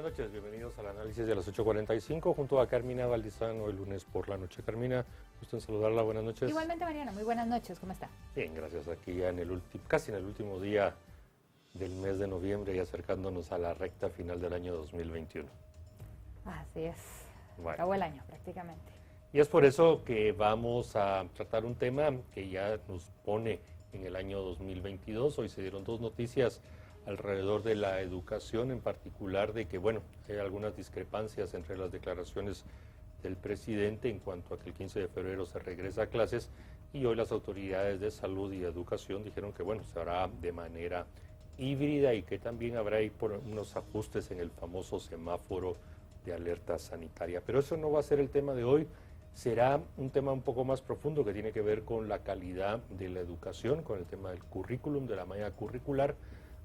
noches, bienvenidos al análisis de las 8:45 junto a Carmina Valdizán hoy lunes por la noche. Carmina, gusto en saludarla, buenas noches. Igualmente, Mariana, muy buenas noches, ¿cómo está? Bien, gracias, aquí ya casi en el último día del mes de noviembre y acercándonos a la recta final del año 2021. Así es, bueno, acabó el año prácticamente. Y es por eso que vamos a tratar un tema que ya nos pone en el año 2022. Hoy se dieron dos noticias alrededor de la educación, en particular de que, bueno, hay algunas discrepancias entre las declaraciones del presidente en cuanto a que el 15 de febrero se regresa a clases y hoy las autoridades de salud y educación dijeron que, bueno, se hará de manera híbrida y que también habrá ahí por unos ajustes en el famoso semáforo de alerta sanitaria. Pero eso no va a ser el tema de hoy, será un tema un poco más profundo que tiene que ver con la calidad de la educación, con el tema del currículum, de la malla curricular,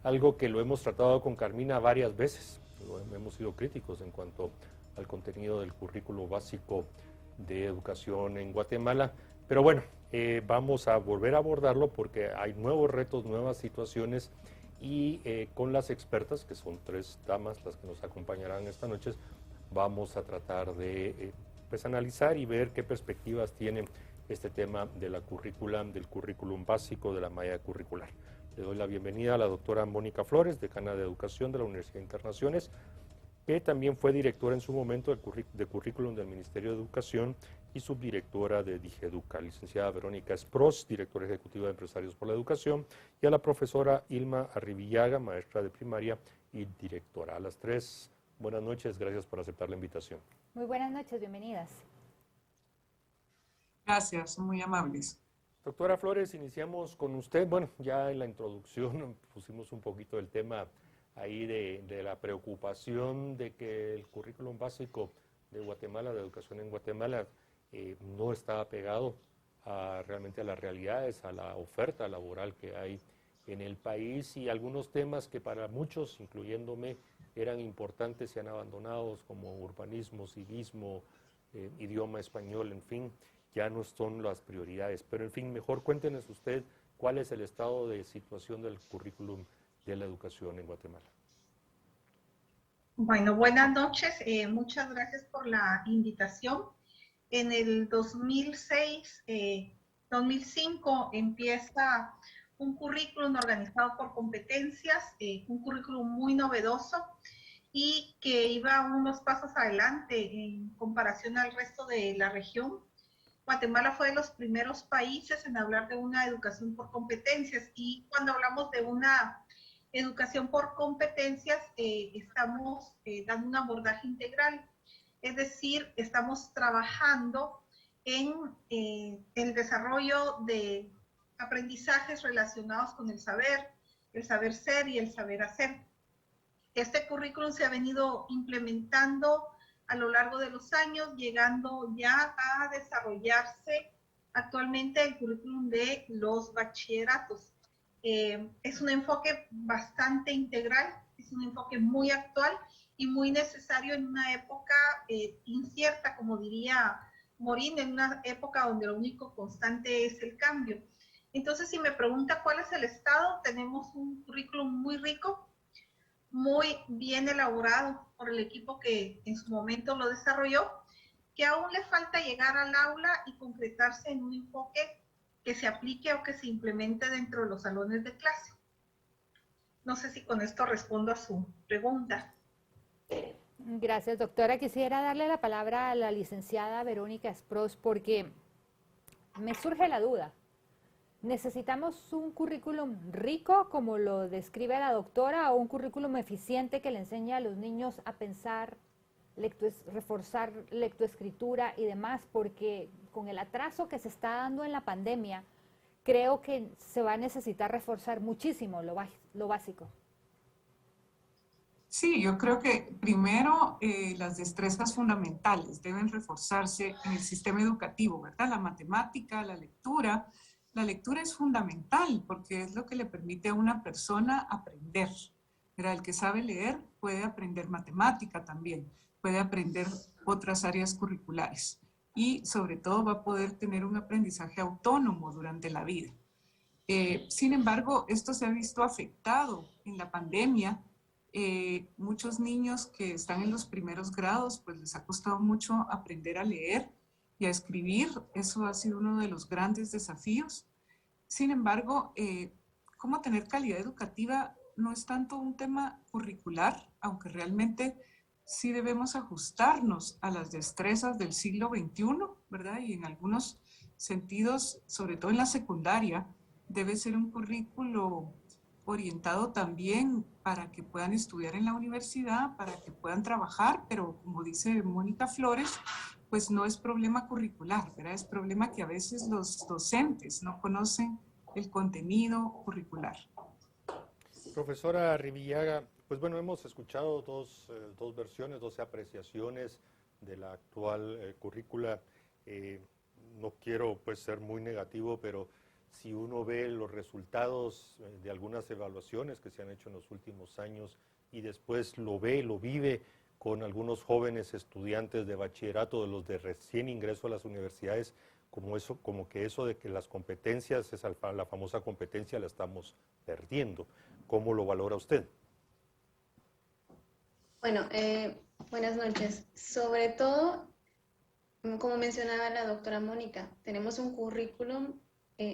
algo que lo hemos tratado con Carmina varias veces. Hemos sido críticos en cuanto al contenido del currículo básico de educación en Guatemala, pero bueno, vamos a volver a abordarlo porque hay nuevos retos, nuevas situaciones y con las expertas, que son tres damas las que nos acompañarán esta noche, vamos a tratar de pues analizar y ver qué perspectivas tiene este tema de la currícula, del currículum básico, de la malla curricular. Le doy la bienvenida a la doctora Mónica Flores, decana de Educación de la Universidad de Internaciones, que también fue directora en su momento de currículum del Ministerio de Educación y subdirectora de Digeduca, licenciada Verónica Esproz, directora ejecutiva de Empresarios por la Educación, y a la profesora Ilma Arribillaga, maestra de primaria y directora. A las tres, buenas noches, gracias por aceptar la invitación. Muy buenas noches, bienvenidas. Gracias, muy amables. Doctora Flores, iniciamos con usted. Bueno, ya en la introducción pusimos un poquito el tema ahí de la preocupación de que el currículum básico de Guatemala, de educación en Guatemala, no está pegado realmente a las realidades, a la oferta laboral que hay en el país y algunos temas que para muchos, incluyéndome, eran importantes y han abandonados como urbanismo, civismo, idioma español, en fin, ya no son las prioridades. Pero en fin, mejor cuéntenos usted cuál es el estado de situación del currículum de la educación en Guatemala. Bueno, buenas noches. Muchas gracias por la invitación. En el 2005 empieza un currículum organizado por competencias, un currículum muy novedoso y que iba unos pasos adelante en comparación al resto de la región. Guatemala fue de los primeros países en hablar de una educación por competencias y cuando hablamos de una educación por competencias estamos dando un abordaje integral, es decir, estamos trabajando en el desarrollo de aprendizajes relacionados con el saber ser y el saber hacer. Este currículum se ha venido implementando a lo largo de los años, llegando ya a desarrollarse actualmente el currículum de los bachilleratos. Es un enfoque bastante integral, es un enfoque muy actual y muy necesario en una época incierta, como diría Morín, en una época donde lo único constante es el cambio. Entonces, si me pregunta cuál es el estado, tenemos un currículum muy rico, muy bien elaborado por el equipo que en su momento lo desarrolló, que aún le falta llegar al aula y concretarse en un enfoque que se aplique o que se implemente dentro de los salones de clase. No sé si con esto respondo a su pregunta. Gracias, doctora. Quisiera darle la palabra a la licenciada Verónica Esproz porque me surge la duda. ¿Necesitamos un currículum rico, como lo describe la doctora, o un currículum eficiente que le enseñe a los niños a pensar, reforzar lectoescritura y demás? Porque con el atraso que se está dando en la pandemia, creo que se va a necesitar reforzar muchísimo lo básico. Sí, yo creo que primero las destrezas fundamentales deben reforzarse en el sistema educativo, ¿verdad? La matemática, la lectura. La lectura es fundamental porque es lo que le permite a una persona aprender. ¿Verdad? El que sabe leer puede aprender matemática también, puede aprender otras áreas curriculares y sobre todo va a poder tener un aprendizaje autónomo durante la vida. Sin embargo, esto se ha visto afectado en la pandemia Muchos niños que están en los primeros grados, pues les ha costado mucho aprender a leer y a escribir. Eso ha sido uno de los grandes desafíos. Sin embargo, cómo tener calidad educativa no es tanto un tema curricular, aunque realmente sí debemos ajustarnos a las destrezas del siglo XXI, ¿verdad? Y en algunos sentidos, sobre todo en la secundaria, debe ser un currículo orientado también para que puedan estudiar en la universidad, para que puedan trabajar, pero como dice Mónica Flores, pues no es problema curricular, ¿verdad? Es problema que a veces los docentes no conocen el contenido curricular. Profesora Arribillaga, pues bueno, hemos escuchado dos versiones, dos apreciaciones de la actual currícula. No quiero pues ser muy negativo, pero si uno ve los resultados de algunas evaluaciones que se han hecho en los últimos años y después lo ve, lo vive con algunos jóvenes estudiantes de bachillerato, de los de recién ingreso a las universidades, como que eso de que las competencias, la famosa competencia, la estamos perdiendo. ¿Cómo lo valora usted? Bueno, buenas noches. Sobre todo, como mencionaba la doctora Mónica, tenemos un currículum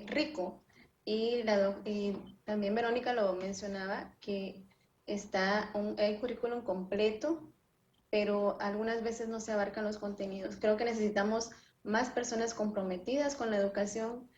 rico y también Verónica lo mencionaba, que está el currículum completo, pero algunas veces no se abarcan los contenidos. Creo que necesitamos más personas comprometidas con la educación.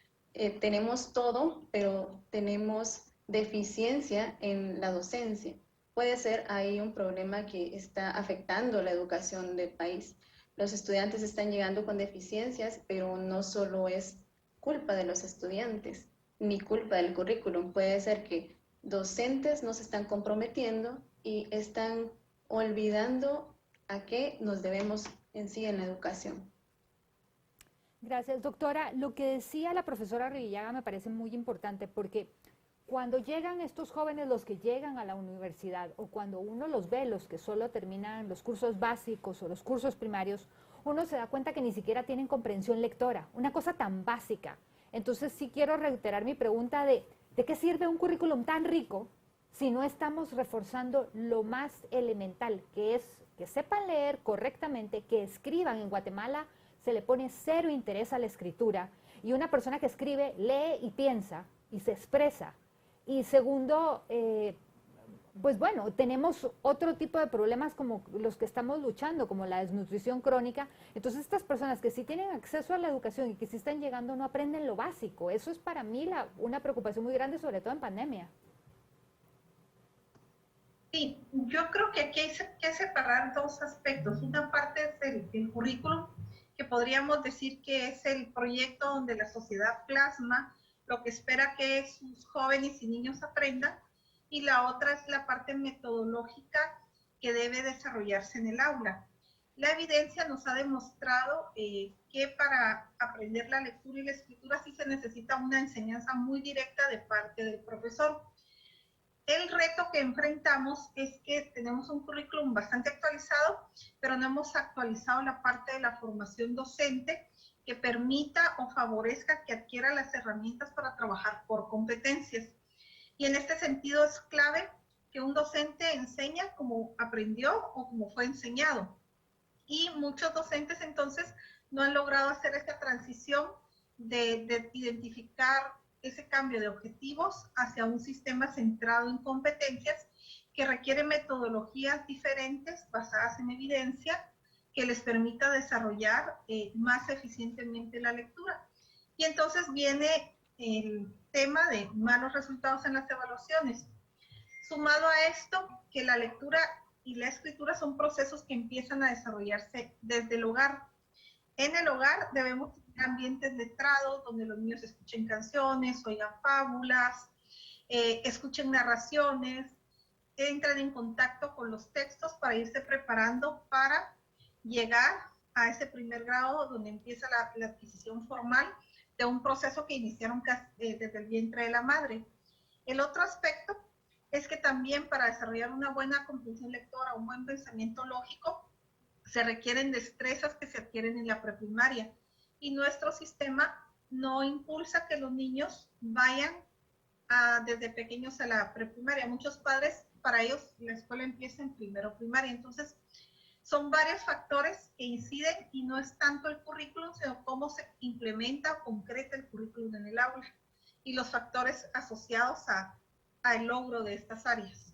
Tenemos todo, pero tenemos deficiencia en la docencia. Puede ser ahí un problema que está afectando la educación del país. Los estudiantes están llegando con deficiencias, pero no solo es culpa de los estudiantes, ni culpa del currículum. Puede ser que docentes no se están comprometiendo y están olvidando a qué nos debemos en sí en la educación. Gracias, doctora. Lo que decía la profesora Arribillaga me parece muy importante porque cuando llegan estos jóvenes, los que llegan a la universidad, o cuando uno los ve, los que solo terminan los cursos básicos o los cursos primarios, uno se da cuenta que ni siquiera tienen comprensión lectora, una cosa tan básica. Entonces sí quiero reiterar mi pregunta ¿de qué sirve un currículum tan rico si no estamos reforzando lo más elemental, que es que sepan leer correctamente, que escriban? En Guatemala se le pone cero interés a la escritura, y una persona que escribe lee y piensa y se expresa. Y segundo, pues bueno, tenemos otro tipo de problemas como los que estamos luchando, como la desnutrición crónica. Entonces estas personas que sí tienen acceso a la educación y que sí están llegando no aprenden lo básico. Eso es para mí una preocupación muy grande, sobre todo en pandemia. Sí, yo creo que aquí hay que separar dos aspectos. Una parte es el currículum, que podríamos decir que es el proyecto donde la sociedad plasma lo que espera que sus jóvenes y niños aprendan, y la otra es la parte metodológica que debe desarrollarse en el aula. La evidencia nos ha demostrado que para aprender la lectura y la escritura sí se necesita una enseñanza muy directa de parte del profesor. El reto que enfrentamos es que tenemos un currículum bastante actualizado, pero no hemos actualizado la parte de la formación docente que permita o favorezca que adquiera las herramientas para trabajar por competencias. Y en este sentido es clave que un docente enseña como aprendió o como fue enseñado. Y muchos docentes entonces no han logrado hacer esta transición de identificar ese cambio de objetivos hacia un sistema centrado en competencias que requiere metodologías diferentes basadas en evidencia que les permita desarrollar más eficientemente la lectura. Y entonces viene el tema de malos resultados en las evaluaciones. Sumado a esto, que la lectura y la escritura son procesos que empiezan a desarrollarse desde el hogar. En el hogar debemos tener ambientes letrados donde los niños escuchen canciones, oigan fábulas, escuchen narraciones, entren en contacto con los textos para irse preparando para llegar a ese primer grado donde empieza la adquisición formal de un proceso que iniciaron desde el vientre de la madre. El otro aspecto es que también para desarrollar una buena comprensión lectora, un buen pensamiento lógico, se requieren destrezas que se adquieren en la preprimaria, y nuestro sistema no impulsa que los niños vayan desde pequeños a la preprimaria. Muchos padres para ellos la escuela empieza en primero primaria. Entonces, son varios factores que inciden y no es tanto el currículum, sino cómo se implementa o concreta el currículum en el aula y los factores asociados al logro de estas áreas.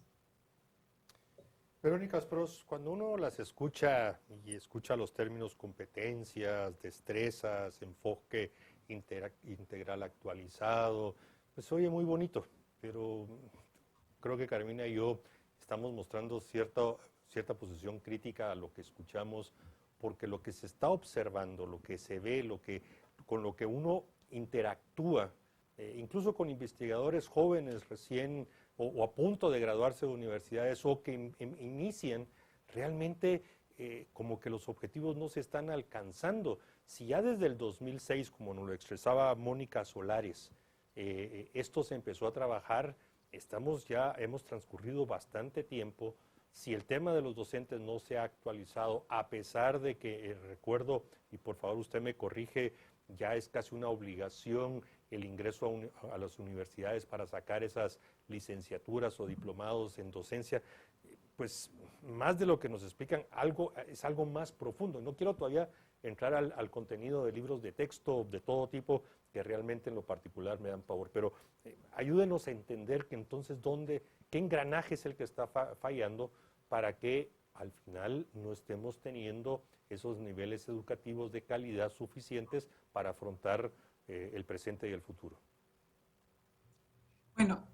Verónica Asprós, cuando uno las escucha y escucha los términos competencias, destrezas, enfoque integral actualizado, pues oye muy bonito, pero creo que Carmina y yo estamos mostrando cierta posición crítica a lo que escuchamos, porque lo que se está observando, lo que se ve, con lo que uno interactúa, incluso con investigadores jóvenes recién o a punto de graduarse de universidades o que inician, realmente como que los objetivos no se están alcanzando. Si ya desde el 2006, como nos lo expresaba Mónica Solares, esto se empezó a trabajar, hemos transcurrido bastante tiempo. Si el tema de los docentes no se ha actualizado, a pesar de que, recuerdo, y por favor usted me corrige, ya es casi una obligación el ingreso a las universidades para sacar esas licenciaturas o diplomados en docencia, pues más de lo que nos explican, es algo más profundo. No quiero todavía entrar al contenido de libros de texto de todo tipo, que realmente en lo particular me dan pavor, pero ayúdenos a entender que entonces qué engranaje es el que está fallando para que al final no estemos teniendo esos niveles educativos de calidad suficientes para afrontar el presente y el futuro. Bueno,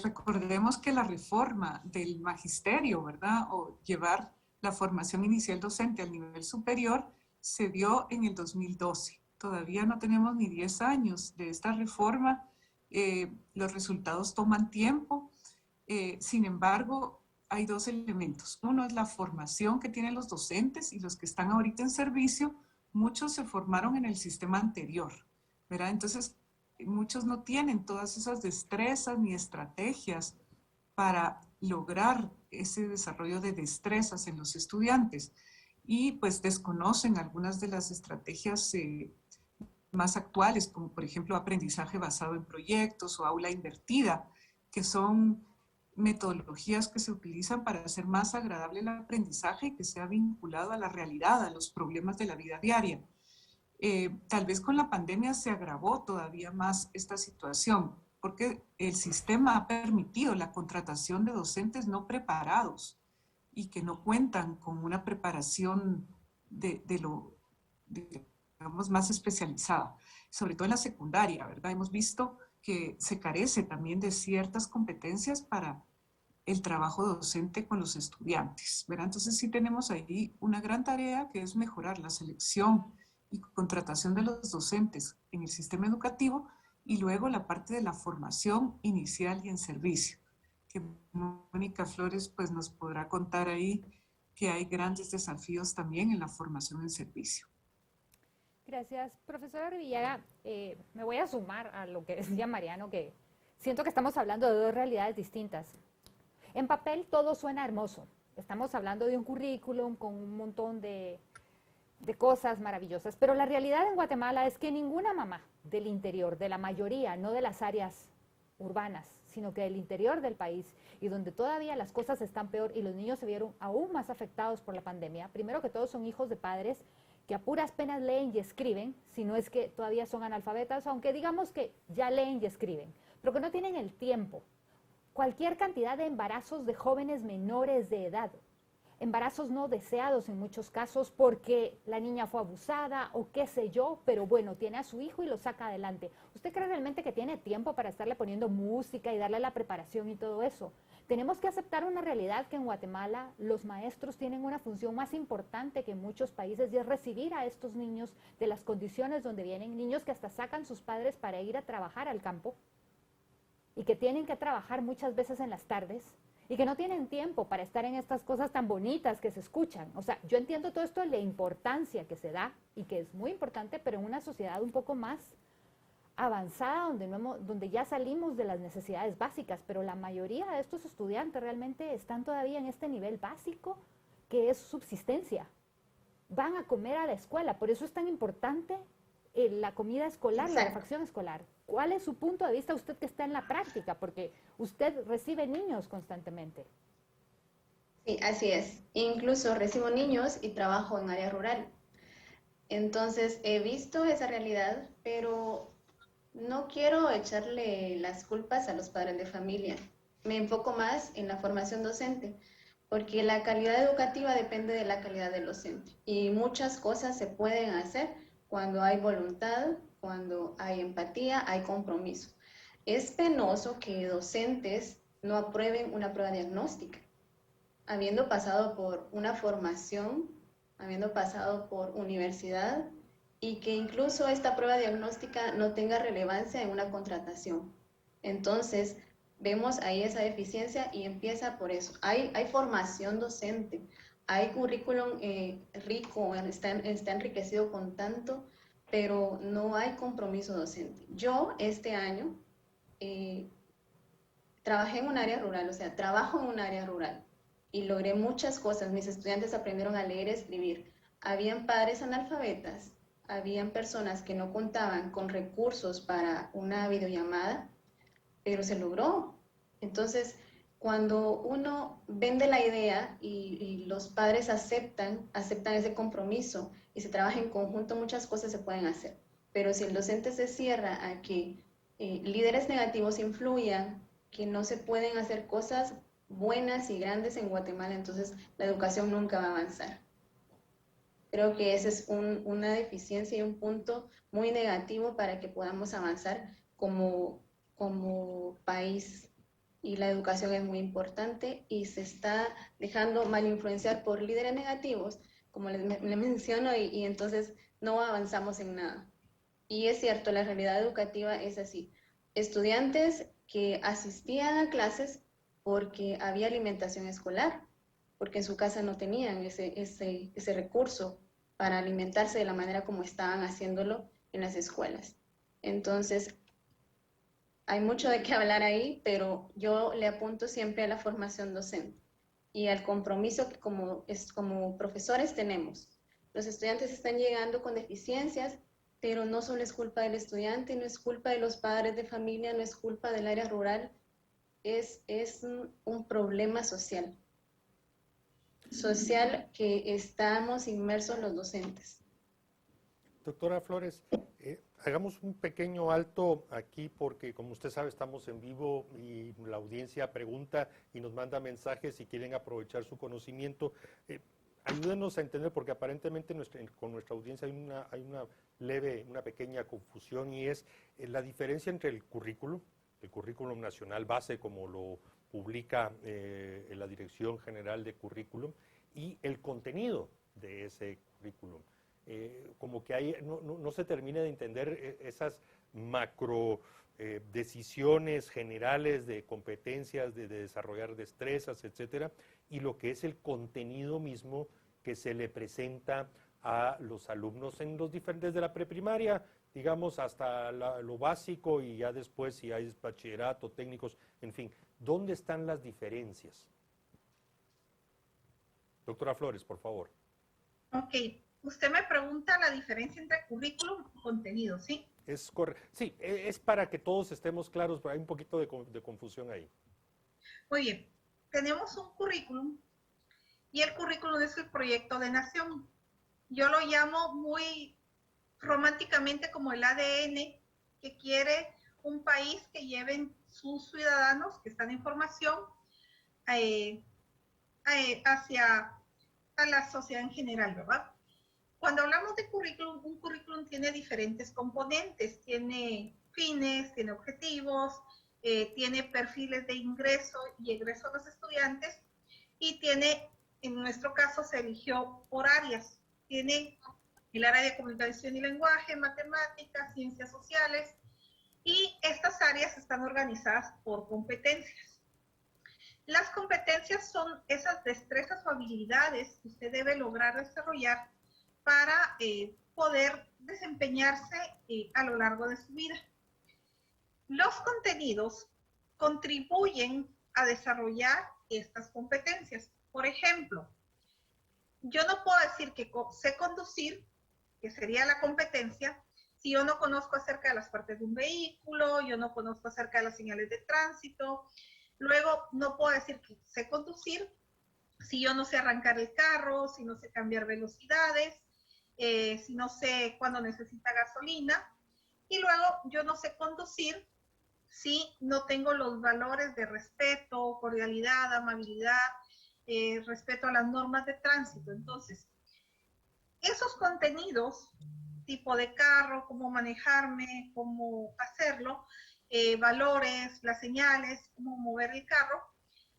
recordemos que la reforma del magisterio, ¿verdad? O llevar la formación inicial docente al nivel superior se dio en el 2012. Todavía no tenemos ni 10 años de esta reforma. Los resultados toman tiempo. Sin embargo, hay dos elementos. Uno es la formación que tienen los docentes y los que están ahorita en servicio. Muchos se formaron en el sistema anterior, ¿verdad? Entonces, muchos no tienen todas esas destrezas ni estrategias para lograr ese desarrollo de destrezas en los estudiantes y pues desconocen algunas de las estrategias más actuales, como por ejemplo aprendizaje basado en proyectos o aula invertida, que son metodologías que se utilizan para hacer más agradable el aprendizaje y que sea vinculado a la realidad, a los problemas de la vida diaria. Tal vez con la pandemia se agravó todavía más esta situación, porque el sistema ha permitido la contratación de docentes no preparados y que no cuentan con una preparación digamos, más especializada, sobre todo en la secundaria, ¿verdad? Hemos visto que se carece también de ciertas competencias para el trabajo docente con los estudiantes, ¿verdad? Entonces sí tenemos ahí una gran tarea que es mejorar la selección y contratación de los docentes en el sistema educativo y luego la parte de la formación inicial y en servicio, que Mónica Flores pues nos podrá contar ahí que hay grandes desafíos también en la formación en servicio. Gracias, profesora Rivillaga. Me voy a sumar a lo que decía Mariano, que siento que estamos hablando de dos realidades distintas. En papel todo suena hermoso. Estamos hablando de un currículum con un montón de cosas maravillosas, pero la realidad en Guatemala es que ninguna mamá del interior, de la mayoría, no de las áreas urbanas, sino que del interior del país y donde todavía las cosas están peor y los niños se vieron aún más afectados por la pandemia, primero que todos son hijos de padres que a puras penas leen y escriben, si no es que todavía son analfabetas, aunque digamos que ya leen y escriben, pero que no tienen el tiempo. Cualquier cantidad de embarazos de jóvenes menores de edad, embarazos no deseados en muchos casos porque la niña fue abusada o qué sé yo, pero bueno, tiene a su hijo y lo saca adelante. ¿Usted cree realmente que tiene tiempo para estarle poniendo música y darle la preparación y todo eso? Tenemos que aceptar una realidad que en Guatemala los maestros tienen una función más importante que en muchos países y es recibir a estos niños de las condiciones donde vienen, niños que hasta sacan sus padres para ir a trabajar al campo y que tienen que trabajar muchas veces en las tardes y que no tienen tiempo para estar en estas cosas tan bonitas que se escuchan. O sea, yo entiendo todo esto de la importancia que se da y que es muy importante, pero en una sociedad un poco más avanzada, donde ya salimos de las necesidades básicas, pero la mayoría de estos estudiantes realmente están todavía en este nivel básico que es subsistencia. Van a comer a la escuela, por eso es tan importante la comida escolar, la refacción escolar. ¿Cuál es su punto de vista usted que está en la práctica? Porque usted recibe niños constantemente. Sí, así es. Incluso recibo niños y trabajo en área rural. Entonces he visto esa realidad, pero no quiero echarle las culpas a los padres de familia. Me enfoco más en la formación docente, porque la calidad educativa depende de la calidad del docente. Y muchas cosas se pueden hacer cuando hay voluntad, cuando hay empatía, hay compromiso. Es penoso que docentes no aprueben una prueba diagnóstica, habiendo pasado por una formación, habiendo pasado por universidad, y que incluso esta prueba diagnóstica no tenga relevancia en una contratación. Entonces, vemos ahí esa deficiencia y empieza por eso. Hay formación docente, hay currículum rico, está enriquecido con tanto, pero no hay compromiso docente. Yo este año eh, trabajé en un área rural, o sea, trabajo en un área rural y logré muchas cosas. Mis estudiantes aprendieron a leer y escribir. Habían padres analfabetas, habían personas que no contaban con recursos para una videollamada, pero se logró. Entonces, cuando uno vende la idea y los padres aceptan ese compromiso y se trabaja en conjunto, muchas cosas se pueden hacer. Pero si el docente se cierra a que líderes negativos influyan, que no se pueden hacer cosas buenas y grandes en Guatemala, entonces la educación nunca va a avanzar. Creo que ese es una deficiencia y un punto muy negativo para que podamos avanzar como país. Y la educación es muy importante y se está dejando mal influenciar por líderes negativos, como les menciono, y entonces no avanzamos en nada. Y es cierto, la realidad educativa es así. Estudiantes que asistían a clases porque había alimentación escolar, porque en su casa no tenían ese recurso para alimentarse de la manera como estaban haciéndolo en las escuelas. Entonces, hay mucho de qué hablar ahí, pero yo le apunto siempre a la formación docente y al compromiso que como profesores tenemos. Los estudiantes están llegando con deficiencias, pero no solo es culpa del estudiante, no es culpa de los padres de familia, no es culpa del área rural, es un problema social que estamos inmersos los docentes. Doctora Flores, hagamos un pequeño alto aquí porque, como usted sabe, estamos en vivo y la audiencia pregunta y nos manda mensajes y quieren aprovechar su conocimiento. Ayúdenos a entender, porque aparentemente con nuestra audiencia hay una pequeña confusión, y es la diferencia entre el currículum nacional base, como lo publica la Dirección General de Currículum, y el contenido de ese currículum. Como que no se termina de entender esas macro decisiones generales de competencias, de desarrollar destrezas, etcétera, y lo que es el contenido mismo que se le presenta a los alumnos en los diferentes, desde la preprimaria, digamos, hasta lo básico, y ya después si hay bachillerato, técnicos, en fin. ¿Dónde están las diferencias? Doctora Flores, por favor. Ok, usted me pregunta la diferencia entre currículum y contenido, ¿sí? Es correcto. Sí, es para que todos estemos claros, pero hay un poquito de confusión ahí. Muy bien, tenemos un currículum y el currículum es el proyecto de nación. Yo lo llamo muy románticamente como el ADN que quiere un país que lleven sus ciudadanos que están en formación hacia a la sociedad en general, ¿verdad? Cuando hablamos de currículum, un currículum tiene diferentes componentes, tiene fines, tiene objetivos, tiene perfiles de ingreso y egreso de los estudiantes y tiene, en nuestro caso se eligió por áreas, tiene el área de comunicación y lenguaje, matemáticas, ciencias sociales, y estas áreas están organizadas por competencias. Las competencias son esas destrezas o habilidades que usted debe lograr desarrollar para poder desempeñarse a lo largo de su vida. Los contenidos contribuyen a desarrollar estas competencias. Por ejemplo, yo no puedo decir que sé conducir, que sería la competencia, si yo no conozco acerca de las partes de un vehículo, yo no conozco acerca de las señales de tránsito. Luego, no puedo decir que sé conducir si yo no sé arrancar el carro, si no sé cambiar velocidades, si no sé cuándo necesita gasolina, y luego yo no sé conducir si no tengo los valores de respeto, cordialidad, amabilidad, respeto a las normas de tránsito. Entonces, esos contenidos, tipo de carro, cómo manejarme, cómo hacerlo, valores, las señales, cómo mover el carro,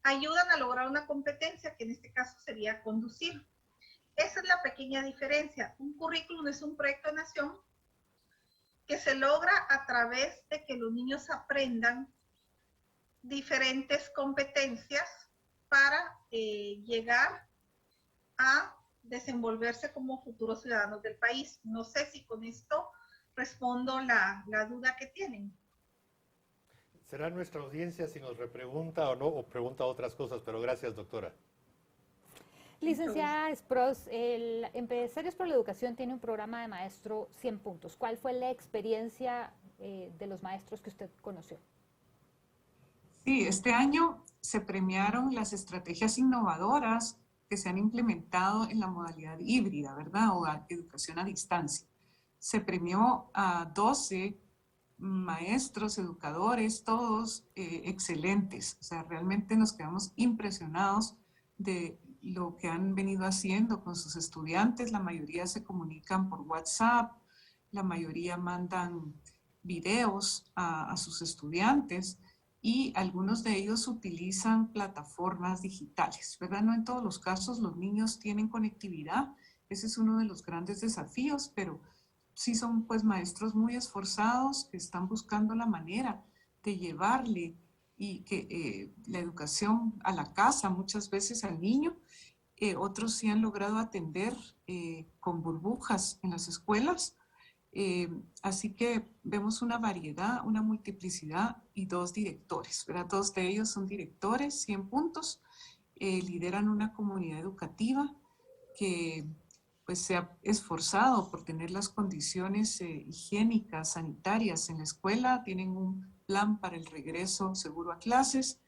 ayudan a lograr una competencia que en este caso sería conducir. Esa es la pequeña diferencia. Un currículum es un proyecto de nación que se logra a través de que los niños aprendan diferentes competencias para llegar a desenvolverse como futuros ciudadanos del país. No sé si con esto respondo la duda que tienen. Será nuestra audiencia si nos repregunta o no, o pregunta otras cosas, pero gracias, doctora. Licenciada Esproz, el Empresarios por la Educación tiene un programa de maestro 100 puntos. ¿Cuál fue la experiencia de los maestros que usted conoció? Sí, este año se premiaron las estrategias innovadoras que se han implementado en la modalidad híbrida, ¿verdad? O a educación a distancia. Se premió a 12 maestros, educadores, todos excelentes. O sea, realmente nos quedamos impresionados de lo que han venido haciendo con sus estudiantes. La mayoría se comunican por WhatsApp, la mayoría mandan videos a sus estudiantes y algunos de ellos utilizan plataformas digitales, ¿verdad? No en todos los casos los niños tienen conectividad, ese es uno de los grandes desafíos, pero sí son pues maestros muy esforzados que están buscando la manera de llevarle y que la educación a la casa, muchas veces al niño. Otros sí han logrado atender con burbujas en las escuelas. Así que vemos una variedad, una multiplicidad y 2 directores, ¿verdad? 2 de ellos son directores, 100 puntos, lideran una comunidad educativa que pues se ha esforzado por tener las condiciones higiénicas, sanitarias en la escuela, tienen un plan para el regreso seguro a clases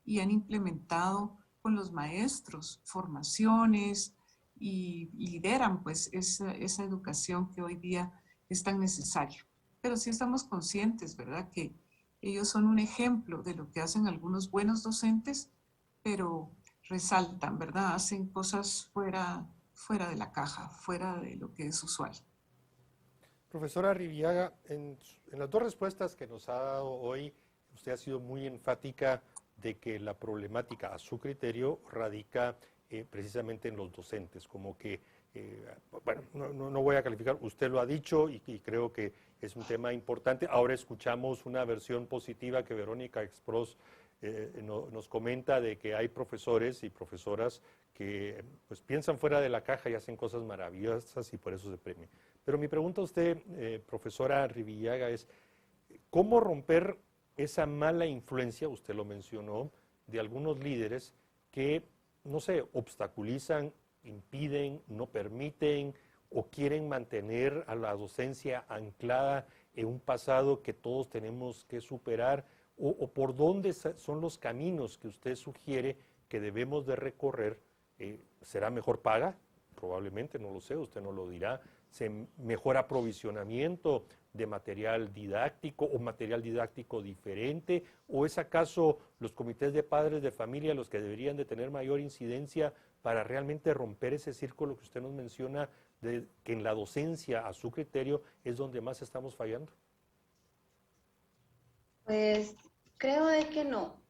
y han implementado con los maestros formaciones y lideran pues esa educación que hoy día es tan necesaria. Pero sí estamos conscientes, ¿verdad?, que ellos son un ejemplo de lo que hacen algunos buenos docentes, pero resaltan, ¿verdad?, hacen cosas fuera de la caja, fuera de lo que es usual. Profesora Arribiaga, en las 2 respuestas que nos ha dado hoy, usted ha sido muy enfática de que la problemática, a su criterio, radica precisamente en los docentes, como que, bueno, no voy a calificar, usted lo ha dicho y creo que es un tema importante. Ahora escuchamos una versión positiva que Verónica Esproz nos comenta de que hay profesores y profesoras que pues piensan fuera de la caja y hacen cosas maravillosas y por eso se premia. Pero mi pregunta a usted, profesora Arribiaga, es ¿cómo romper esa mala influencia, usted lo mencionó, de algunos líderes que, no sé, obstaculizan, impiden, no permiten o quieren mantener a la docencia anclada en un pasado que todos tenemos que superar? ¿O por dónde son los caminos que usted sugiere que debemos de recorrer? ¿Será mejor paga? Probablemente, no lo sé, usted no lo dirá. ¿Mejor aprovisionamiento de material didáctico o material didáctico diferente? ¿O es acaso los comités de padres de familia los que deberían de tener mayor incidencia para realmente romper ese círculo que usted nos menciona, de que en la docencia, a su criterio, es donde más estamos fallando? Pues creo de que no.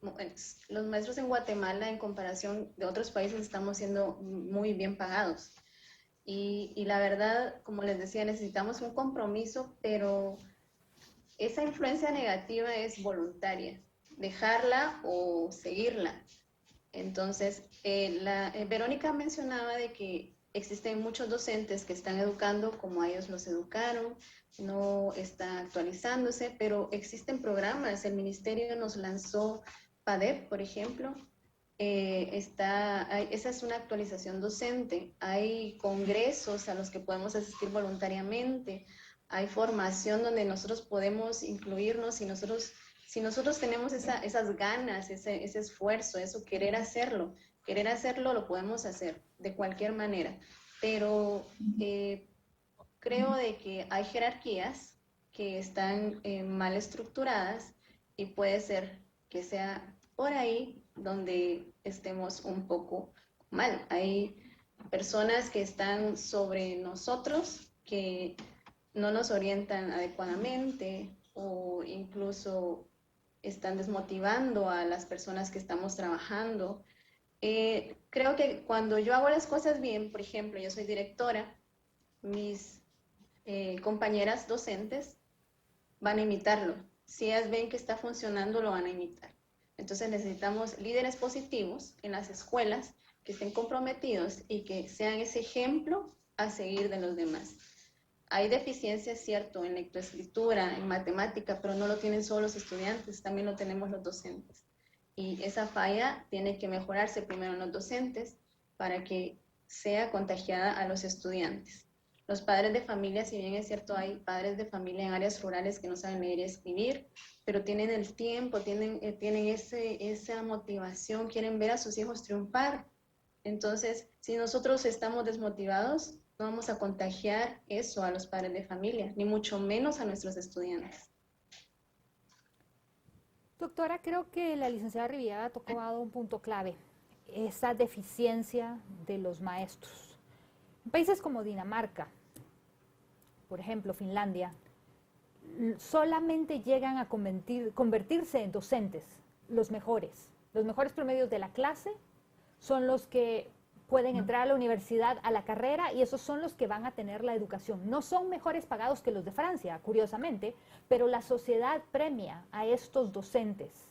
Los maestros en Guatemala, en comparación de otros países, estamos siendo muy bien pagados. Y la verdad, como les decía, necesitamos un compromiso, pero esa influencia negativa es voluntaria, dejarla o seguirla. Entonces, Verónica mencionaba de que existen muchos docentes que están educando como a ellos los educaron, no está actualizándose, pero existen programas. El ministerio nos lanzó PADEP, por ejemplo. Esa es una actualización docente. Hay congresos a los que podemos asistir voluntariamente. Hay formación donde nosotros podemos incluirnos si nosotros tenemos esas ganas, ese esfuerzo, eso, querer hacerlo. querer hacerlo, lo podemos hacer de cualquier manera, pero creo de que hay jerarquías que están mal estructuradas y puede ser que sea por ahí donde estemos un poco mal. Hay personas que están sobre nosotros que no nos orientan adecuadamente o incluso están desmotivando a las personas que estamos trabajando. Creo que cuando yo hago las cosas bien, por ejemplo, yo soy directora, mis compañeras docentes van a imitarlo. Si ellas ven que está funcionando, lo van a imitar. Entonces necesitamos líderes positivos en las escuelas que estén comprometidos y que sean ese ejemplo a seguir de los demás. Hay deficiencias, cierto, en lectoescritura, en matemática, pero no lo tienen solo los estudiantes, también lo tenemos los docentes. Y esa falla tiene que mejorarse primero en los docentes para que sea contagiada a los estudiantes. Los padres de familia, si bien es cierto, hay padres de familia en áreas rurales que no saben leer y escribir, pero tienen el tiempo, tienen esa motivación, quieren ver a sus hijos triunfar. Entonces, si nosotros estamos desmotivados, no vamos a contagiar eso a los padres de familia, ni mucho menos a nuestros estudiantes. Doctora, creo que la licenciada Riviera ha tocado un punto clave, esa deficiencia de los maestros. En países como Dinamarca, por ejemplo, Finlandia, solamente llegan a convertirse en docentes los mejores promedios de la clase son los que pueden entrar a la universidad, a la carrera, y esos son los que van a tener la educación. No son mejores pagados que los de Francia, curiosamente, pero la sociedad premia a estos docentes.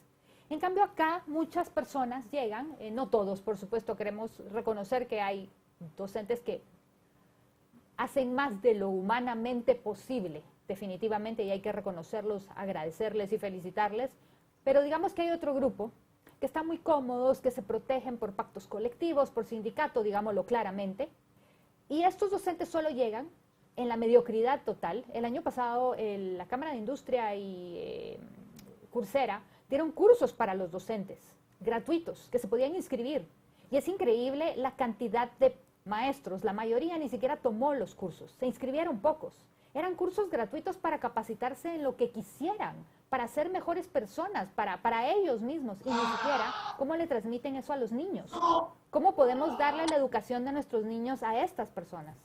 En cambio acá muchas personas llegan, no todos, por supuesto, queremos reconocer que hay docentes que hacen más de lo humanamente posible, definitivamente, y hay que reconocerlos, agradecerles y felicitarles, pero digamos que hay otro grupo que están muy cómodos, que se protegen por pactos colectivos, por sindicato, digámoslo claramente, y estos docentes solo llegan en la mediocridad total. El año pasado la Cámara de Industria y Coursera dieron cursos para los docentes, gratuitos, que se podían inscribir, y es increíble la cantidad de maestros, la mayoría ni siquiera tomó los cursos, se inscribieron pocos. Eran cursos gratuitos para capacitarse en lo que quisieran, para ser mejores personas, para ellos mismos, y ni siquiera cómo le transmiten eso a los niños. ¿Cómo podemos darle la educación de nuestros niños a estas personas?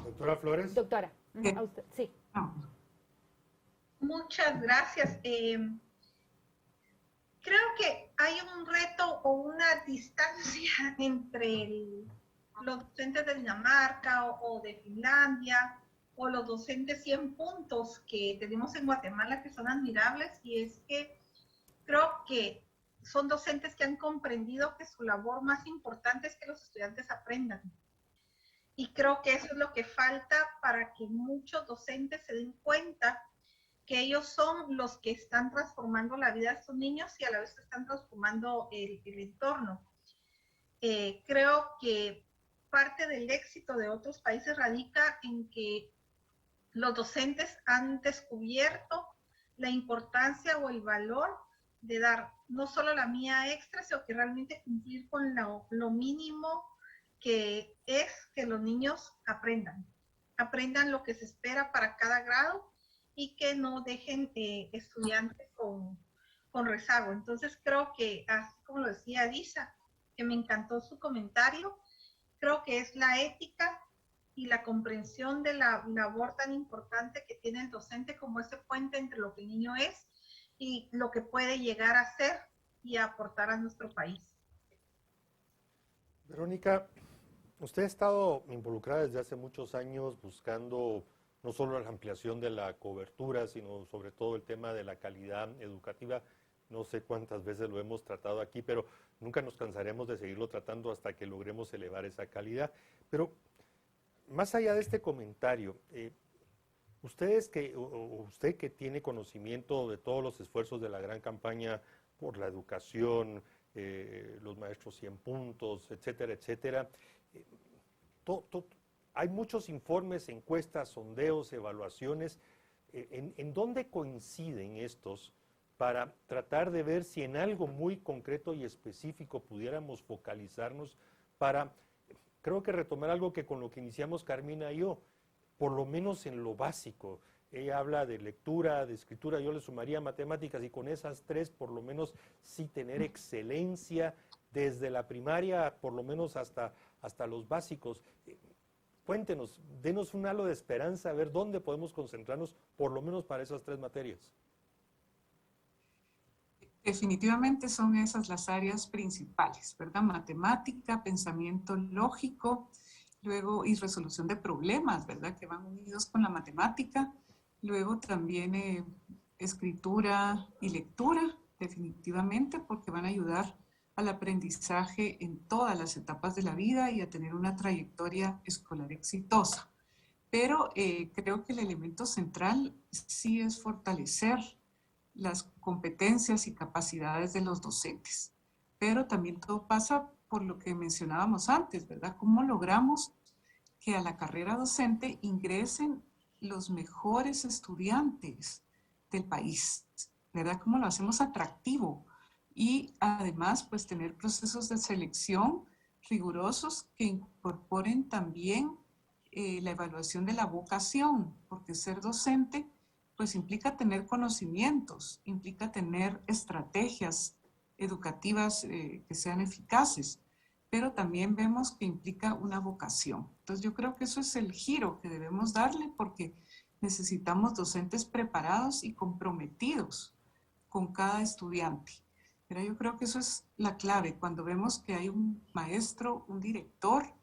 Doctora Flores. Doctora, a usted, sí. Muchas gracias. Creo que hay un reto o una distancia entre los docentes de Dinamarca o de Finlandia o los docentes 100 puntos que tenemos en Guatemala, que son admirables, y es que creo que son docentes que han comprendido que su labor más importante es que los estudiantes aprendan. Y creo que eso es lo que falta para que muchos docentes se den cuenta que ellos son los que están transformando la vida de estos niños y a la vez están transformando el entorno. Creo que parte del éxito de otros países radica en que los docentes han descubierto la importancia o el valor de dar no solo la mía extra, sino que realmente cumplir con lo mínimo que es que los niños aprendan lo que se espera para cada grado y que no dejen estudiantes con rezago. Entonces creo que, así como lo decía Disa, que me encantó su comentario, creo que es la ética y la comprensión de la labor tan importante que tiene el docente como ese puente entre lo que el niño es y lo que puede llegar a ser y a aportar a nuestro país. Verónica, usted ha estado involucrada desde hace muchos años buscando no solo la ampliación de la cobertura, sino sobre todo el tema de la calidad educativa. No sé cuántas veces lo hemos tratado aquí, pero nunca nos cansaremos de seguirlo tratando hasta que logremos elevar esa calidad. Pero más allá de este comentario, usted que tiene conocimiento de todos los esfuerzos de la gran campaña por la educación, los maestros 100 puntos, etcétera, etcétera, hay muchos informes, encuestas, sondeos, evaluaciones. ¿En dónde coinciden estos para tratar de ver si en algo muy concreto y específico pudiéramos focalizarnos para, creo que retomar algo que con lo que iniciamos Carmina y yo, por lo menos en lo básico? Ella habla de lectura, de escritura, yo le sumaría matemáticas, y con esas tres por lo menos sí tener excelencia desde la primaria, por lo menos hasta los básicos. Cuéntenos, denos un halo de esperanza, a ver dónde podemos concentrarnos, por lo menos para esas tres materias. Definitivamente son esas las áreas principales, ¿verdad? Matemática, pensamiento lógico, luego y resolución de problemas, ¿verdad? Que van unidos con la matemática. Luego también escritura y lectura, definitivamente, porque van a ayudar al aprendizaje en todas las etapas de la vida y a tener una trayectoria escolar exitosa. Pero creo que el elemento central sí es fortalecer las competencias y capacidades de los docentes. Pero también todo pasa por lo que mencionábamos antes, ¿verdad? ¿Cómo logramos que a la carrera docente ingresen los mejores estudiantes del país? ¿Verdad? ¿Cómo lo hacemos atractivo? Y además, pues tener procesos de selección rigurosos que incorporen también la evaluación de la vocación, porque ser docente pues implica tener conocimientos, implica tener estrategias educativas que sean eficaces, pero también vemos que implica una vocación. Entonces yo creo que eso es el giro que debemos darle, porque necesitamos docentes preparados y comprometidos con cada estudiante. Pero yo creo que eso es la clave, cuando vemos que hay un maestro, un director,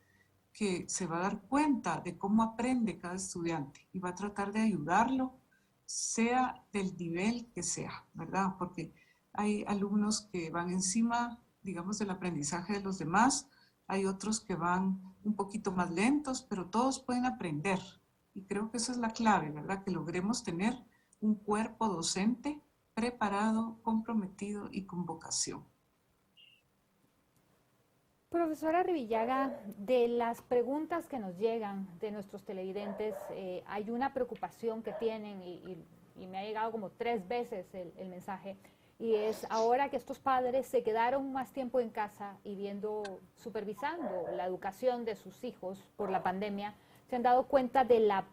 que se va a dar cuenta de cómo aprende cada estudiante y va a tratar de ayudarlo, sea del nivel que sea, ¿verdad? Porque hay alumnos que van encima, digamos, del aprendizaje de los demás, hay otros que van un poquito más lentos, pero todos pueden aprender. Y creo que esa es la clave, ¿verdad? Que logremos tener un cuerpo docente preparado, comprometido y con vocación. Profesora Arribillaga, de las preguntas que nos llegan de nuestros televidentes, hay una preocupación que tienen y me ha llegado como 3 veces el mensaje, y es ahora que estos padres se quedaron más tiempo en casa y supervisando la educación de sus hijos por la pandemia, se han dado cuenta de la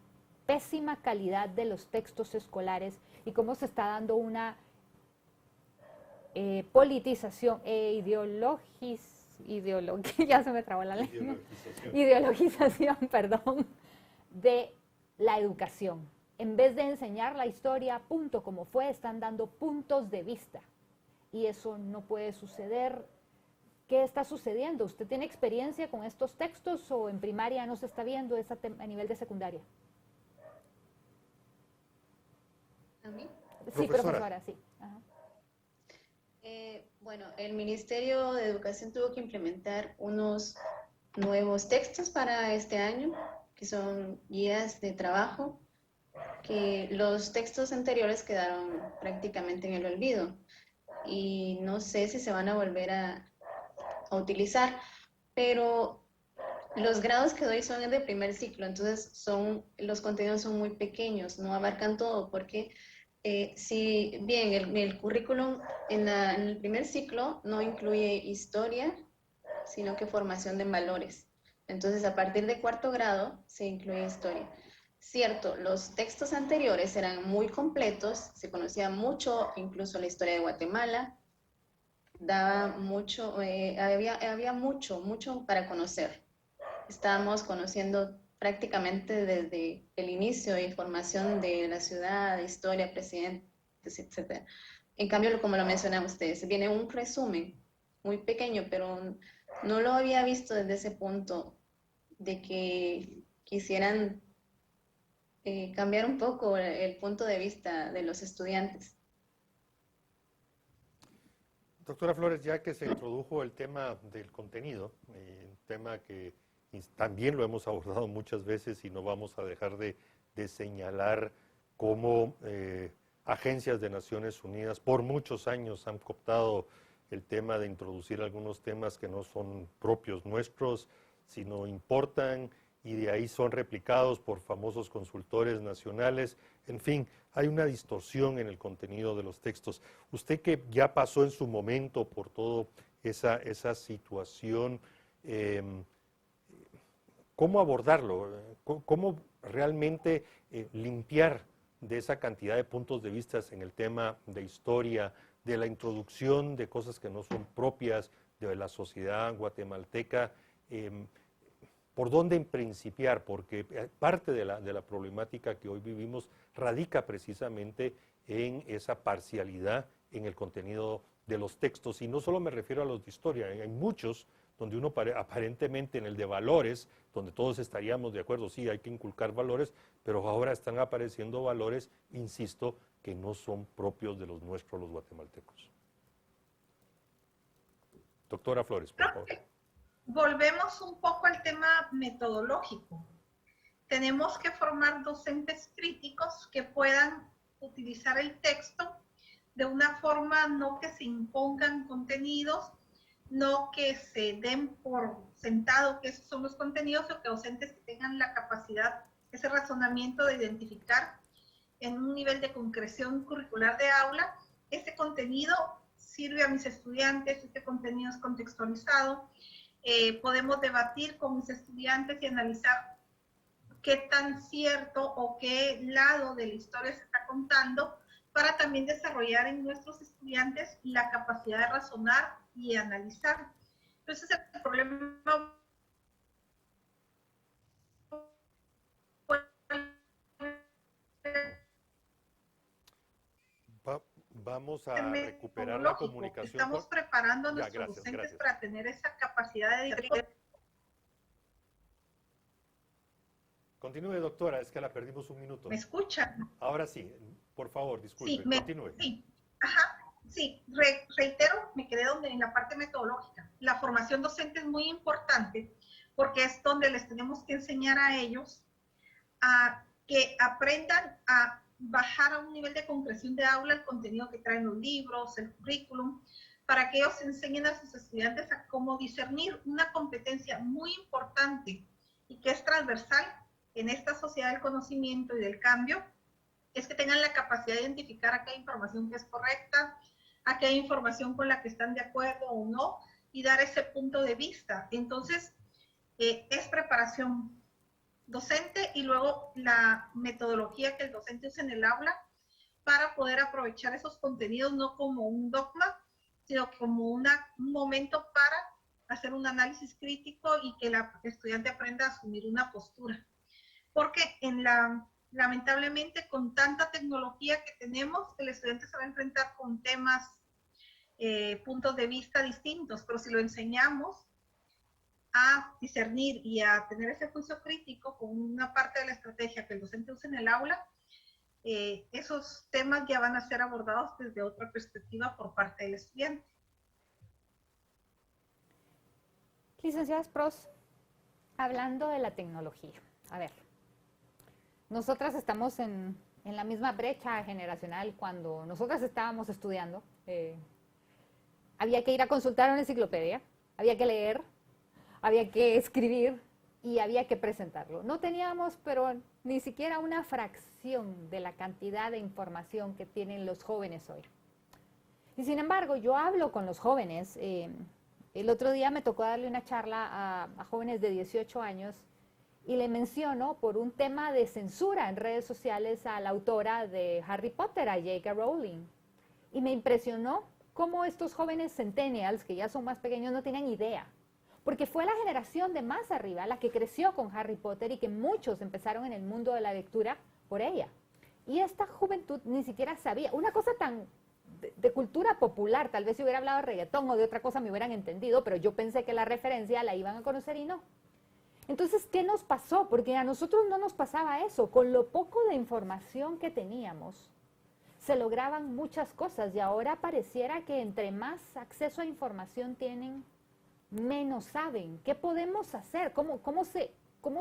pésima calidad de los textos escolares y cómo se está dando una politización e ya se me trabó la lengua. Ideologización, perdón, de la educación. En vez de enseñar la historia punto como fue, están dando puntos de vista. Y eso no puede suceder. ¿Qué está sucediendo? ¿Usted tiene experiencia con estos textos o en primaria no se está viendo a nivel de secundaria? ¿A mí? Sí, profesora, sí. Ajá. Bueno, el Ministerio de Educación tuvo que implementar unos nuevos textos para este año, que son guías de trabajo, que los textos anteriores quedaron prácticamente en el olvido y no sé si se van a volver a utilizar, pero los grados que doy son de primer ciclo, entonces los contenidos son muy pequeños, no abarcan todo, porque si bien el currículum en el primer ciclo no incluye historia, sino que formación de valores. Entonces, a partir de 4º grado se incluye historia. Cierto, los textos anteriores eran muy completos, se conocía mucho, incluso la historia de Guatemala, daba mucho, había mucho para conocer. Estábamos conociendo prácticamente desde el inicio de formación de la ciudad, de historia, presidentes, etc. En cambio, como lo mencionan ustedes, viene un resumen muy pequeño, pero no lo había visto desde ese punto de que quisieran cambiar un poco el punto de vista de los estudiantes. Doctora Flores, ya que se introdujo el tema del contenido, un tema que también lo hemos abordado muchas veces y no vamos a dejar de señalar cómo agencias de Naciones Unidas por muchos años han cooptado el tema de introducir algunos temas que no son propios nuestros, sino importan y de ahí son replicados por famosos consultores nacionales. En fin, hay una distorsión en el contenido de los textos. Usted que ya pasó en su momento por toda esa situación, ¿cómo abordarlo? ¿Cómo realmente limpiar de esa cantidad de puntos de vista en el tema de historia, de la introducción de cosas que no son propias de la sociedad guatemalteca? ¿Por dónde principiar? Porque parte de la problemática que hoy vivimos radica precisamente en esa parcialidad en el contenido de los textos. Y no solo me refiero a los de historia, hay muchos donde uno aparentemente en el de valores, donde todos estaríamos de acuerdo, sí, hay que inculcar valores, pero ahora están apareciendo valores, insisto, que no son propios de los nuestros, los guatemaltecos. Doctora Flores, por favor. Volvemos un poco al tema metodológico. Tenemos que formar docentes críticos que puedan utilizar el texto de una forma no que se impongan contenidos, no que se den por sentado que esos son los contenidos, o que docentes que tengan la capacidad, ese razonamiento de identificar en un nivel de concreción curricular de aula, ese contenido sirve a mis estudiantes, este contenido es contextualizado, podemos debatir con mis estudiantes y analizar qué tan cierto o qué lado de la historia se está contando, para también desarrollar en nuestros estudiantes la capacidad de razonar y analizar. Entonces, el problema Vamos a recuperar la comunicación. Estamos preparando a nuestros docentes para tener esa capacidad de... Continúe, doctora, es que la perdimos un minuto. ¿Me escuchan? Ahora sí, por favor, disculpe, sí, continúe. Sí, reitero, me quedé en la parte metodológica. La formación docente es muy importante porque es donde les tenemos que enseñar a ellos a que aprendan a bajar a un nivel de concreción de aula el contenido que traen los libros, el currículum, para que ellos enseñen a sus estudiantes a cómo discernir una competencia muy importante y que es transversal en esta sociedad del conocimiento y del cambio, es que tengan la capacidad de identificar aquella información que es correcta, aquella información con la que están de acuerdo o no, y dar ese punto de vista. Entonces, es preparación docente y luego la metodología que el docente usa en el aula para poder aprovechar esos contenidos no como un dogma, sino como un momento para hacer un análisis crítico y que el estudiante aprenda a asumir una postura. Porque lamentablemente con tanta tecnología que tenemos, el estudiante se va a enfrentar con temas, puntos de vista distintos, pero si lo enseñamos a discernir y a tener ese juicio crítico con una parte de la estrategia que el docente usa en el aula, esos temas ya van a ser abordados desde otra perspectiva por parte del estudiante. Licenciada Esproz, hablando de la tecnología, a ver, nosotras estamos en la misma brecha generacional. Cuando nosotras estábamos estudiando, había que ir a consultar una enciclopedia, había que leer, había que escribir y había que presentarlo. No teníamos, pero ni siquiera una fracción de la cantidad de información que tienen los jóvenes hoy. Y sin embargo, yo hablo con los jóvenes. El otro día me tocó darle una charla a jóvenes de 18 años y le menciono por un tema de censura en redes sociales a la autora de Harry Potter, a J.K. Rowling. Y me impresionó cómo estos jóvenes centennials, que ya son más pequeños, no tienen idea. Porque fue la generación de más arriba la que creció con Harry Potter y que muchos empezaron en el mundo de la lectura por ella. Y esta juventud ni siquiera sabía. Una cosa tan de cultura popular, tal vez si hubiera hablado de reggaetón o de otra cosa me hubieran entendido, pero yo pensé que la referencia la iban a conocer y no. Entonces, ¿qué nos pasó? Porque a nosotros no nos pasaba eso. Con lo poco de información que teníamos, se lograban muchas cosas y ahora pareciera que entre más acceso a información tienen, menos saben. ¿Qué podemos hacer? ¿Cómo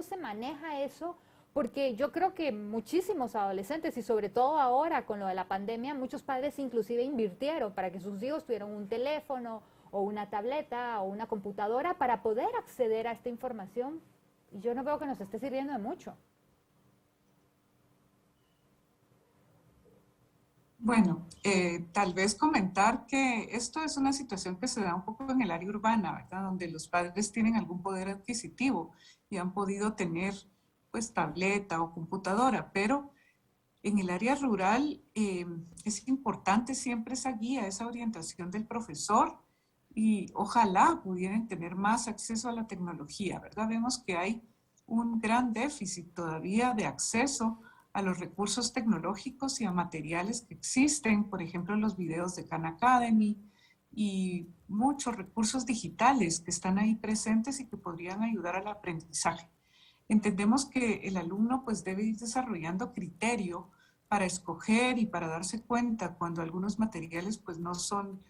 se maneja eso? Porque yo creo que muchísimos adolescentes y sobre todo ahora con lo de la pandemia, muchos padres inclusive invirtieron para que sus hijos tuvieran un teléfono o una tableta o una computadora para poder acceder a esta información y yo no veo que nos esté sirviendo de mucho. Bueno, tal vez comentar que esto es una situación que se da un poco en el área urbana, ¿verdad? Donde los padres tienen algún poder adquisitivo y han podido tener pues tableta o computadora, pero en el área rural es importante siempre esa guía, esa orientación del profesor y ojalá pudieran tener más acceso a la tecnología, ¿verdad? Vemos que hay un gran déficit todavía de acceso a los recursos tecnológicos y a materiales que existen, por ejemplo, los videos de Khan Academy y muchos recursos digitales que están ahí presentes y que podrían ayudar al aprendizaje. Entendemos que el alumno pues debe ir desarrollando criterio para escoger y para darse cuenta cuando algunos materiales pues no son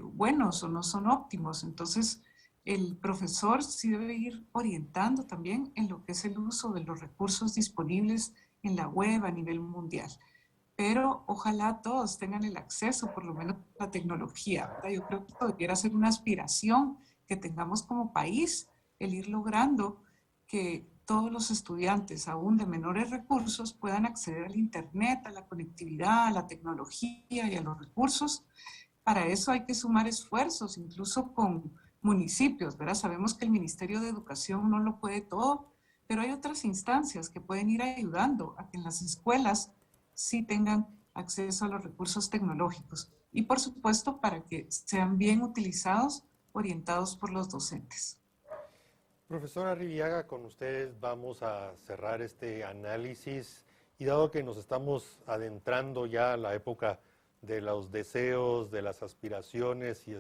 buenos o no son óptimos. Entonces, el profesor sí debe ir orientando también en lo que es el uso de los recursos disponibles en la web a nivel mundial. Pero ojalá todos tengan el acceso, por lo menos a la tecnología, ¿verdad? Yo creo que debería ser una aspiración que tengamos como país, el ir logrando que todos los estudiantes, aún de menores recursos, puedan acceder al Internet, a la conectividad, a la tecnología y a los recursos. Para eso hay que sumar esfuerzos, incluso con municipios, ¿verdad? Sabemos que el Ministerio de Educación no lo puede todo, pero hay otras instancias que pueden ir ayudando a que en las escuelas sí tengan acceso a los recursos tecnológicos. Y por supuesto, para que sean bien utilizados, orientados por los docentes. Profesora Arribiaga, con ustedes vamos a cerrar este análisis y dado que nos estamos adentrando ya a la época de los deseos, de las aspiraciones y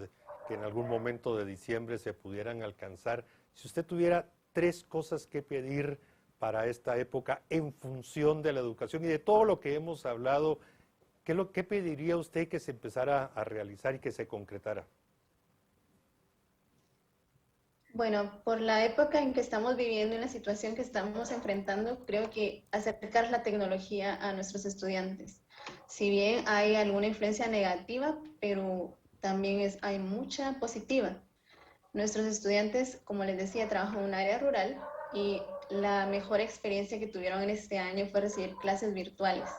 que en algún momento de diciembre se pudieran alcanzar, si usted tuviera 3 cosas que pedir para esta época en función de la educación y de todo lo que hemos hablado, ¿qué pediría usted que se empezara a realizar y que se concretara? Bueno, por la época en que estamos viviendo y la situación que estamos enfrentando, creo que acercar la tecnología a nuestros estudiantes. Si bien hay alguna influencia negativa, pero también hay mucha positiva. Nuestros estudiantes, como les decía, trabajan en un área rural y la mejor experiencia que tuvieron en este año fue recibir clases virtuales.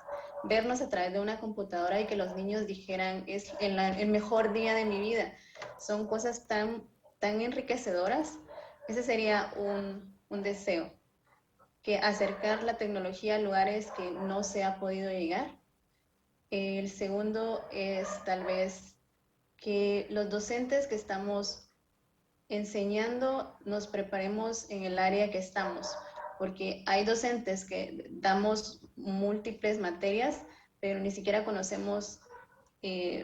Vernos a través de una computadora y que los niños dijeran, es el mejor día de mi vida. Son cosas tan enriquecedoras. Ese sería un deseo, que acercar la tecnología a lugares que no se ha podido llegar. El segundo es tal vez que los docentes que estamos enseñando nos preparemos en el área que estamos, porque hay docentes que damos múltiples materias, pero ni siquiera conocemos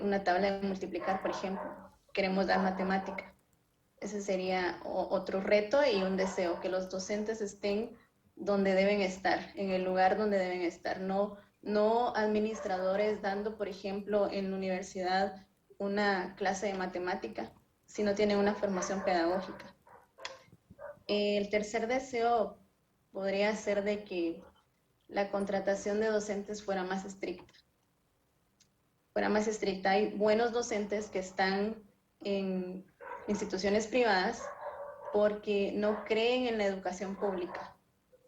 una tabla de multiplicar, por ejemplo. Queremos dar matemática. Ese sería otro reto y un deseo, que los docentes estén donde deben estar, en el lugar donde deben estar, no administradores dando, por ejemplo, en la universidad una clase de matemática, si no tienen una formación pedagógica. El tercer deseo podría ser de que la contratación de docentes fuera más estricta. Hay buenos docentes que están en instituciones privadas porque no creen en la educación pública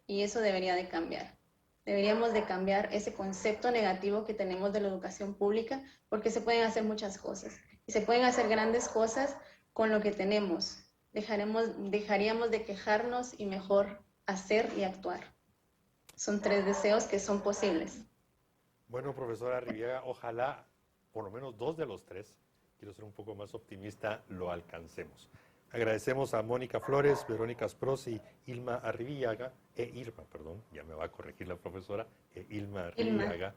y eso debería de cambiar. Deberíamos de cambiar ese concepto negativo que tenemos de la educación pública, porque se pueden hacer muchas cosas y se pueden hacer grandes cosas con lo que tenemos. Dejaríamos de quejarnos y mejor hacer y actuar. Son 3 deseos que son posibles. Bueno, profesora Arribiaga, ojalá por lo menos 2 de los 3, quiero ser un poco más optimista, lo alcancemos. Agradecemos a Mónica Flores, Verónica Asprós y Ilma Arribiaga, ya me va a corregir la profesora, Ilma Arribiaga,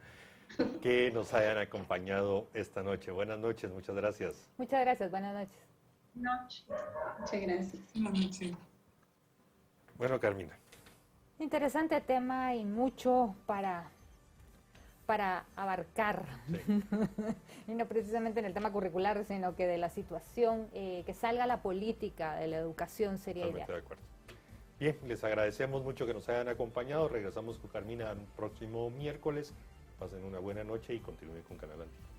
que nos hayan acompañado esta noche. Buenas noches, muchas gracias. Muchas gracias, buenas noches. Muchas gracias. Buenas noches. Bueno, Carmina. Interesante tema y mucho para abarcar, sí. Y no precisamente en el tema curricular, sino que de la situación, que salga la política de la educación sería ideal. De acuerdo. Bien, les agradecemos mucho que nos hayan acompañado. Regresamos con Carmina el próximo miércoles. Pasen una buena noche y continúen con Canal Antiguo.